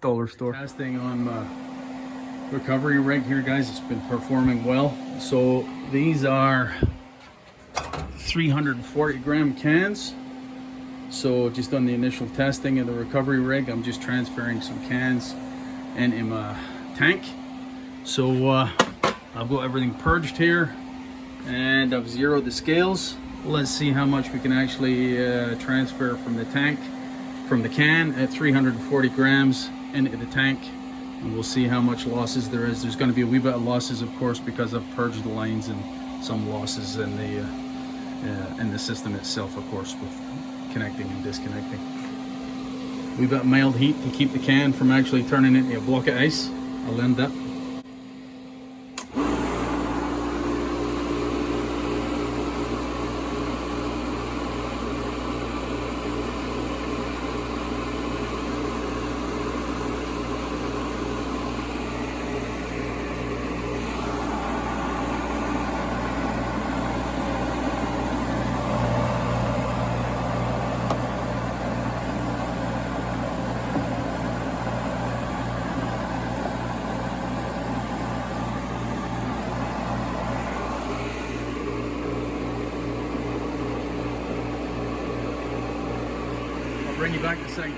dollar store. Testing on my recovery rig here, guys. It's been performing well. So these are 340 gram cans. So just on the initial testing of the recovery rig, I'm just transferring some cans into my tank. So I've got everything purged here and I've zeroed the scales. Let's see how much we can actually transfer from the tank, from the can at 340 grams into the tank, and we'll see how much losses there is. There's going to be a wee bit of losses, of course, because I've purged the lines, and some losses in the system itself, of course, with connecting and disconnecting. Wee bit of mild heat to keep the can from actually turning into a block of ice. I'll end that. Bring you back to site.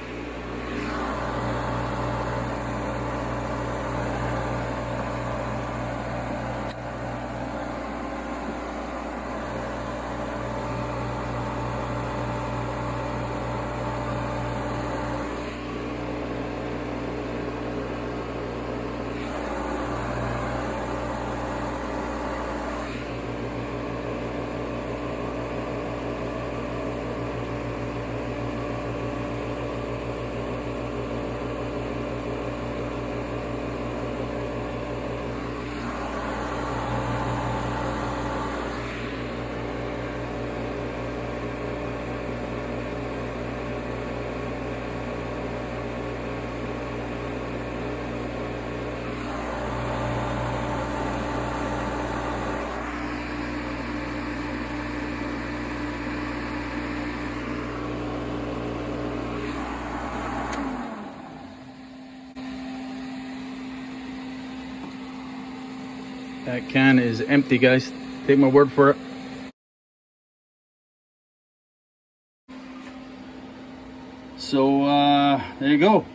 That can is empty, guys. Take my word for it. So there you go.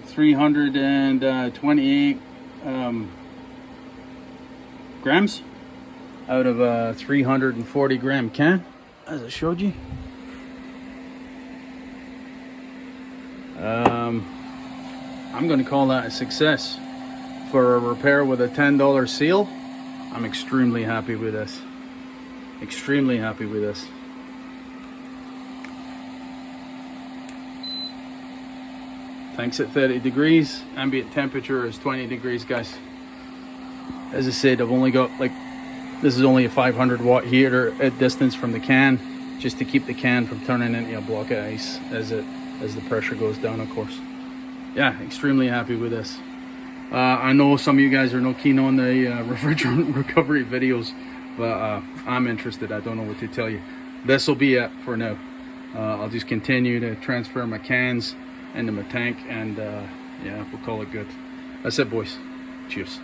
328 grams out of a 340 gram can, as I showed you. I'm going to call that a success. For a repair with a $10 seal, I'm extremely happy with this. Extremely happy with this. Tanks at 30 degrees. Ambient temperature is 20 degrees, guys. As I said, I've only got this is only a 500 watt heater at distance from the can, just to keep the can from turning into a block of ice as the pressure goes down, of course. Yeah, extremely happy with this. I know some of you guys are no keen on the refrigerant recovery videos, but I'm interested. I don't know what to tell you. This will be it for now. I'll just continue to transfer my cans into my tank, and yeah, we'll call it good. That's it, boys. Cheers.